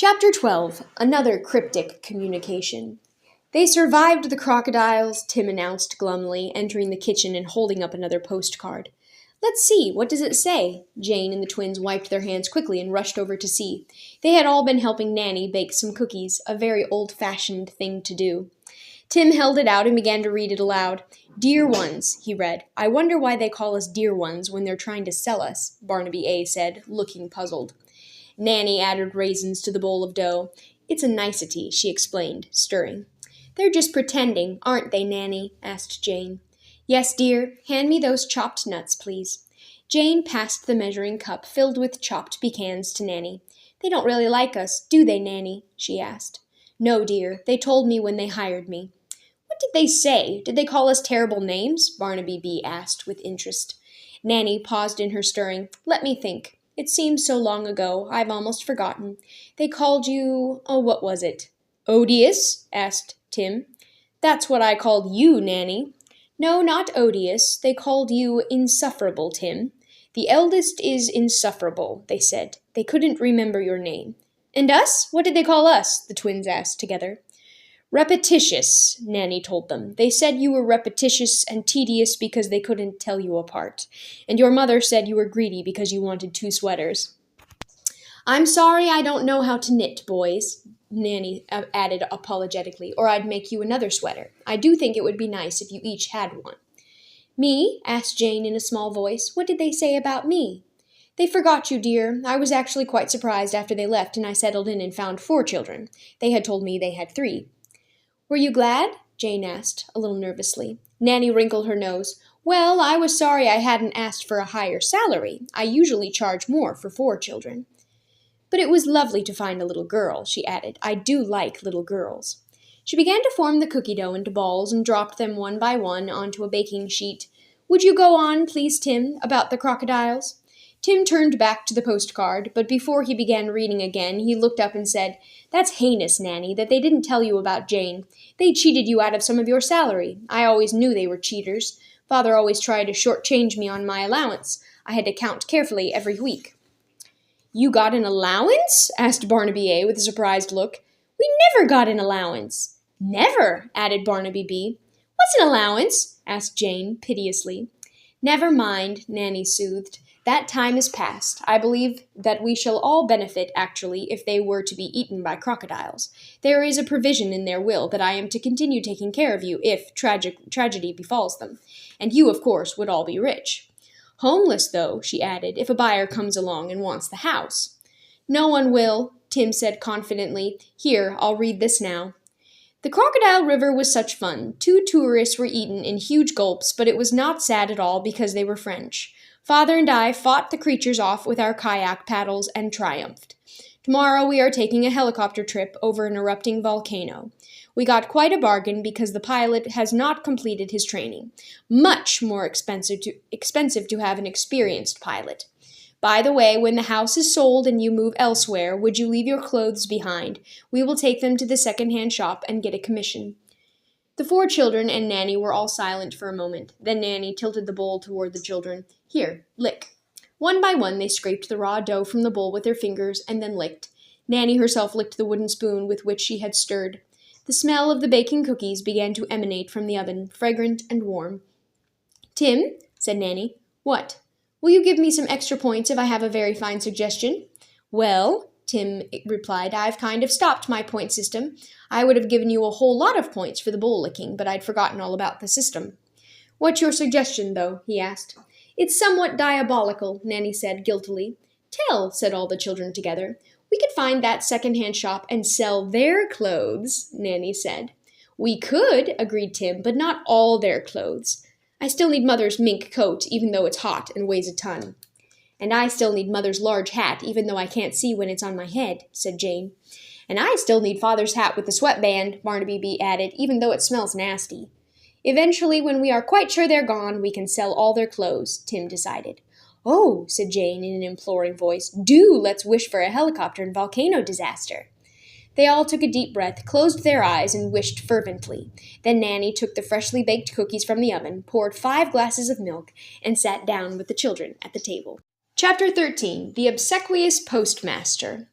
Chapter 12. Another cryptic communication. They survived the crocodiles, Tim announced glumly, entering the kitchen and holding up another postcard. Let's see, what does it say? Jane and the twins wiped their hands quickly and rushed over to see. They had all been helping Nanny bake some cookies, a very old-fashioned thing to do. Tim held it out and began to read it aloud. Dear ones, he read. I wonder why they call us dear ones when they're trying to sell us, Barnaby A. said, looking puzzled. Nanny added raisins to the bowl of dough. It's a nicety, she explained, stirring. They're just pretending, aren't they, Nanny? Asked Jane. Yes, dear. Hand me those chopped nuts, please. Jane passed the measuring cup filled with chopped pecans to Nanny. They don't really like us, do they, Nanny? She asked. No, dear. They told me when they hired me. What did they say? Did they call us terrible names? Barnaby B. asked with interest. Nanny paused in her stirring. Let me think. It seems so long ago, I've almost forgotten. They called you, what was it? Odious? Asked Tim. That's what I called you, Nanny. No, not odious. They called you insufferable, Tim. The eldest is insufferable, they said. They couldn't remember your name. And us? What did they call us? The twins asked together. Repetitious, Nanny told them. They said you were repetitious and tedious because they couldn't tell you apart. And your mother said you were greedy because you wanted 2 sweaters. I'm sorry I don't know how to knit, boys, Nanny added apologetically, or I'd make you another sweater. I do think it would be nice if you each had one. Me? Asked Jane in a small voice. What did they say about me? They forgot you, dear. I was actually quite surprised after they left and I settled in and found 4 children. They had told me they had 3. Were you glad? Jane asked, a little nervously. Nanny wrinkled her nose. Well, I was sorry I hadn't asked for a higher salary. I usually charge more for 4 children. But it was lovely to find a little girl, she added. I do like little girls. She began to form the cookie dough into balls and dropped them one by one onto a baking sheet. Would you go on, please, Tim, about the crocodiles? Tim turned back to the postcard, but before he began reading again, he looked up and said, That's heinous, Nanny, that they didn't tell you about Jane. They cheated you out of some of your salary. I always knew they were cheaters. Father always tried to shortchange me on my allowance. I had to count carefully every week. You got an allowance? Asked Barnaby A. with a surprised look. We never got an allowance. Never, added Barnaby B. What's an allowance? Asked Jane piteously. Never mind, Nanny soothed. That time is past. I believe that we shall all benefit, actually, if they were to be eaten by crocodiles. There is a provision in their will that I am to continue taking care of you if tragedy befalls them. And you, of course, would all be rich. Homeless, though, she added, if a buyer comes along and wants the house. No one will, Tim said confidently. Here, I'll read this now. The Crocodile River was such fun. 2 tourists were eaten in huge gulps, but it was not sad at all because they were French. Father and I fought the creatures off with our kayak paddles and triumphed. Tomorrow we are taking a helicopter trip over an erupting volcano. We got quite a bargain because the pilot has not completed his training. Much more expensive to have an experienced pilot. By the way, when the house is sold and you move elsewhere, would you leave your clothes behind? We will take them to the second-hand shop and get a commission. The 4 children and Nanny were all silent for a moment. Then Nanny tilted the bowl toward the children. Here, lick. One by one they scraped the raw dough from the bowl with their fingers and then licked. Nanny herself licked the wooden spoon with which she had stirred. The smell of the baking cookies began to emanate from the oven, fragrant and warm. Tim, said Nanny. What? Will you give me some extra points if I have a very fine suggestion? Well, Tim replied, I've kind of stopped my point system. I would have given you a whole lot of points for the bowl licking, but I'd forgotten all about the system. What's your suggestion, though? He asked. It's somewhat diabolical, Nanny said guiltily. Tell, said all the children together. We could find that second-hand shop and sell their clothes, Nanny said. We could, agreed Tim, but not all their clothes. I still need Mother's mink coat, even though it's hot and weighs a ton. And I still need Mother's large hat, even though I can't see when it's on my head, said Jane. And I still need Father's hat with the sweatband, Barnaby B. added, even though it smells nasty. Eventually, when we are quite sure they're gone, we can sell all their clothes, Tim decided. Oh, said Jane in an imploring voice, do let's wish for a helicopter and volcano disaster. They all took a deep breath, closed their eyes, and wished fervently. Then Nanny took the freshly baked cookies from the oven, poured 5 glasses of milk, and sat down with the children at the table. Chapter 13. The Obsequious Postmaster.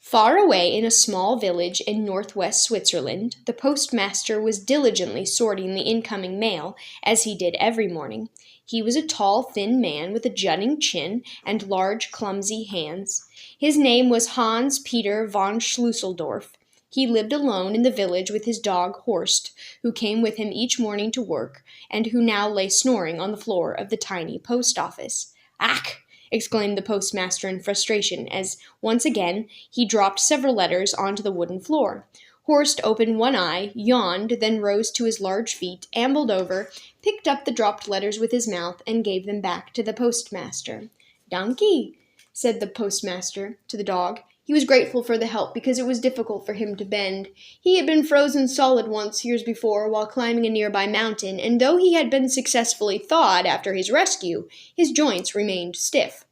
Far away in a small village in northwest Switzerland, the postmaster was diligently sorting the incoming mail, as he did every morning. He was a tall, thin man with a jutting chin and large, clumsy hands. His name was Hans Peter von Schlusseldorf. He lived alone in the village with his dog Horst, who came with him each morning to work, and who now lay snoring on the floor of the tiny post office. "Ach!" exclaimed the postmaster in frustration as, once again, he dropped several letters onto the wooden floor. Horst opened one eye, yawned, then rose to his large feet, ambled over, picked up the dropped letters with his mouth, and gave them back to the postmaster. "Danke," said the postmaster to the dog. He was grateful for the help because it was difficult for him to bend. He had been frozen solid once years before while climbing a nearby mountain, and though he had been successfully thawed after his rescue, his joints remained stiff.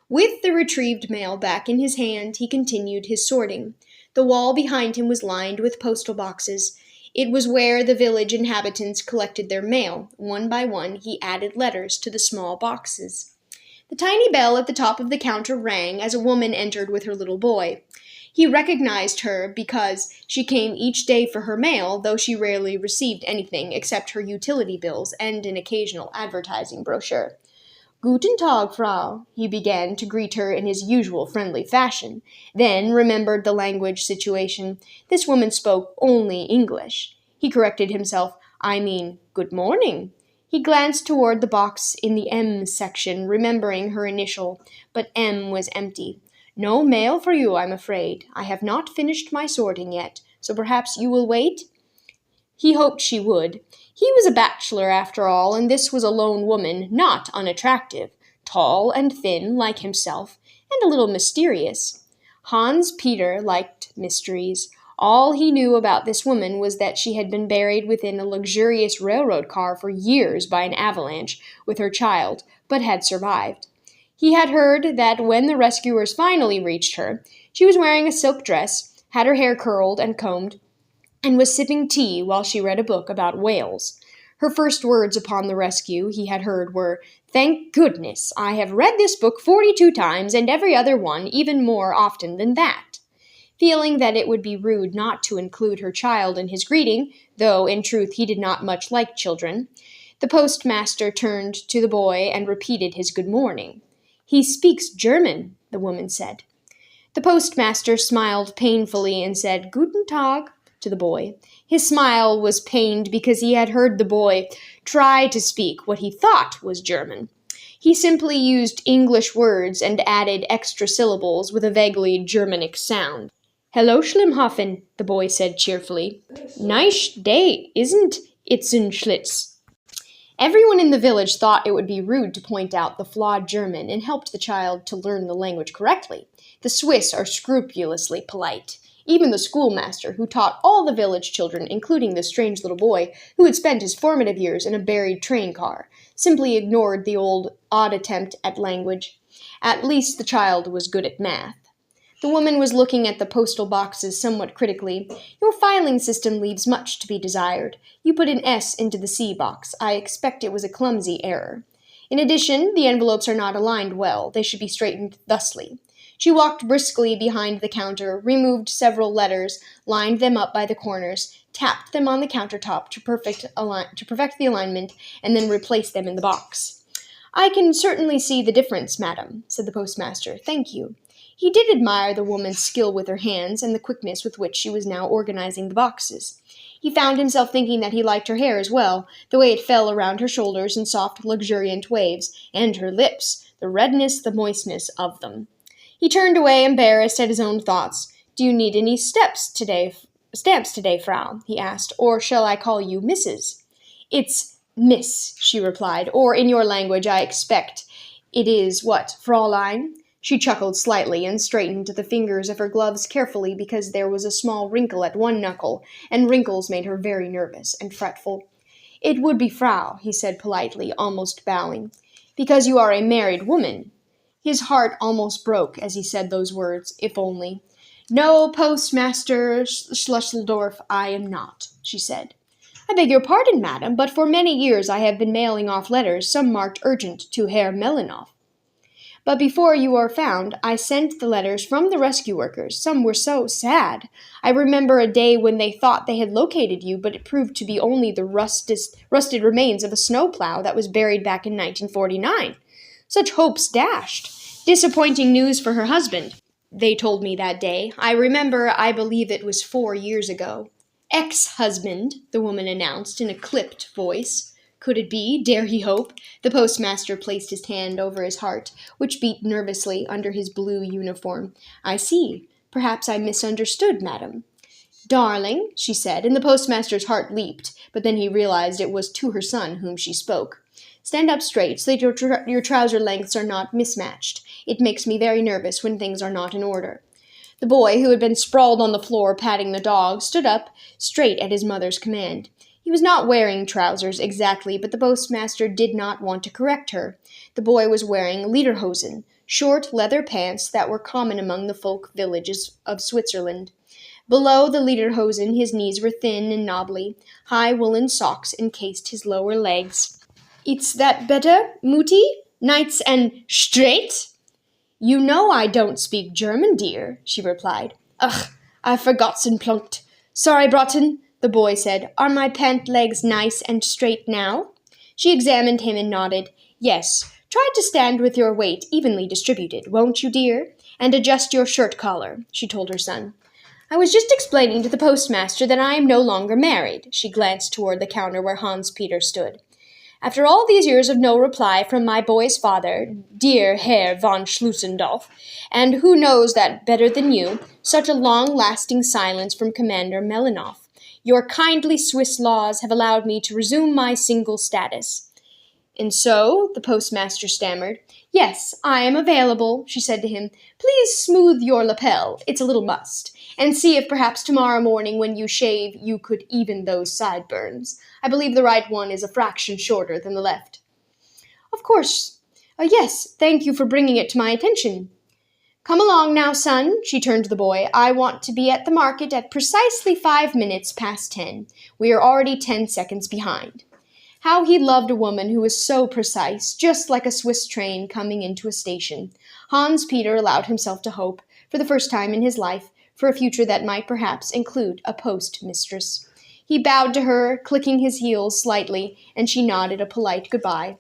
With the retrieved mail back in his hand, he continued his sorting. The wall behind him was lined with postal boxes. It was where the village inhabitants collected their mail. One by one, he added letters to the small boxes. The tiny bell at the top of the counter rang as a woman entered with her little boy. He recognized her because she came each day for her mail, though she rarely received anything except her utility bills and an occasional advertising brochure. "Guten Tag, Frau," he began to greet her in his usual friendly fashion, then remembered the language situation. This woman spoke only English. He corrected himself. "I mean, good morning." He glanced toward the box in the M section, remembering her initial, but M was empty. "No mail for you, I'm afraid. I have not finished my sorting yet, so perhaps you will wait?" He hoped she would. He was a bachelor, after all, and this was a lone woman, not unattractive, tall and thin like himself, and a little mysterious. Hans Peter liked mysteries. All he knew about this woman was that she had been buried within a luxurious railroad car for years by an avalanche with her child, but had survived. He had heard that when the rescuers finally reached her, she was wearing a silk dress, had her hair curled and combed, and was sipping tea while she read a book about whales. Her first words upon the rescue, he had heard, were, "Thank goodness, I have read this book 42 times, and every other one even more often than that." Feeling that it would be rude not to include her child in his greeting, though in truth he did not much like children, the postmaster turned to the boy and repeated his good morning. "He speaks German," the woman said. The postmaster smiled painfully and said, "Guten Tag," to the boy. His smile was pained because he had heard the boy try to speak what he thought was German. He simply used English words and added extra syllables with a vaguely Germanic sound. "Hello, Schlimmhoffen," the boy said cheerfully. "Nice day, isn't Schlitz?" Everyone in the village thought it would be rude to point out the flawed German and helped the child to learn the language correctly. The Swiss are scrupulously polite. Even the schoolmaster, who taught all the village children, including the strange little boy who had spent his formative years in a buried train car, simply ignored the odd attempt at language. At least the child was good at math. The woman was looking at the postal boxes somewhat critically. "Your filing system leaves much to be desired. You put an S into the C box. I expect it was a clumsy error. In addition, the envelopes are not aligned well. They should be straightened thusly." She walked briskly behind the counter, removed several letters, lined them up by the corners, tapped them on the countertop to perfect the alignment, and then replaced them in the box. "I can certainly see the difference, madam," said the postmaster. "Thank you." He did admire the woman's skill with her hands and the quickness with which she was now organizing the boxes. He found himself thinking that he liked her hair as well, the way it fell around her shoulders in soft, luxuriant waves, and her lips, the redness, the moistness of them. He turned away, embarrassed at his own thoughts. "Do you need any stamps today, Frau?" he asked, "or shall I call you Mrs.?" "It's Miss," she replied, "or in your language I expect it is what, Fräulein?" She chuckled slightly and straightened the fingers of her gloves carefully because there was a small wrinkle at one knuckle, and wrinkles made her very nervous and fretful. "It would be Frau," he said politely, almost bowing, "because you are a married woman." His heart almost broke as he said those words, if only. "No, Postmaster Schlusseldorf, I am not," she said. "I beg your pardon, madam, but for many years I have been mailing off letters, some marked urgent, to Herr Melinoff." But before you were found, I sent the letters from the rescue workers. Some were so sad. I remember a day when they thought they had located you, but it proved to be only the rusted remains of a snowplow that was buried back in 1949. Such hopes dashed. Disappointing news for her husband, they told me that day. I believe it was 4 years ago. Ex-husband, the woman announced in a clipped voice. Could it be? Dare he hope? The postmaster placed his hand over his heart, which beat nervously under his blue uniform. I see. Perhaps I misunderstood, madam. Darling, she said, and the postmaster's heart leaped, but then he realized it was to her son whom she spoke. Stand up straight so that your trouser lengths are not mismatched. It makes me very nervous when things are not in order. The boy, who had been sprawled on the floor patting the dog, stood up straight at his mother's command. He was not wearing trousers exactly, but the postmaster did not want to correct her. The boy was wearing lederhosen, short leather pants that were common among the folk villages of Switzerland. Below the lederhosen, his knees were thin and knobbly. High woolen socks encased his lower legs. It's that better, Mutti? Nice and straight? You know I don't speak German, dear, she replied. Ugh, I forgot's plunked. Sorry, Broughton, the boy said. Are my pant legs nice and straight now? She examined him and nodded. Yes. Try to stand with your weight evenly distributed, won't you, dear? And adjust your shirt collar, she told her son. I was just explaining to the postmaster that I am no longer married. She glanced toward the counter where Hans Peter stood. After all these years of no reply from my boy's father, dear Herr von Schlusendorf, and who knows that better than you, such a long-lasting silence from Commander Melinoff, your kindly Swiss laws have allowed me to resume my single status. And so, the postmaster stammered. Yes, I am available, she said to him. Please smooth your lapel, it's a little mussed, and see if perhaps tomorrow morning when you shave you could even those sideburns. I believe the right one is a fraction shorter than the left. Of course. Yes, thank you for bringing it to my attention. Come along now, son, she turned to the boy. I want to be at the market at precisely 5 minutes past 10. We are already 10 seconds behind. How he loved a woman who was so precise, just like a Swiss train coming into a station. Hans Peter allowed himself to hope, for the first time in his life, for a future that might perhaps include a postmistress. He bowed to her, clicking his heels slightly, and she nodded a polite goodbye.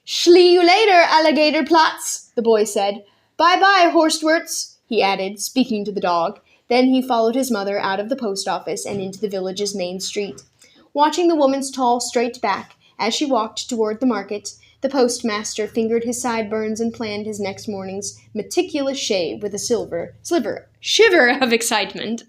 Schlee you later, Alligator Platz, the boy said. Bye-bye, Horstwurz, he added, speaking to the dog. Then he followed his mother out of the post office and into the village's main street. Watching the woman's tall, straight back as she walked toward the market, the postmaster fingered his sideburns and planned his next morning's meticulous shave with a shiver of excitement.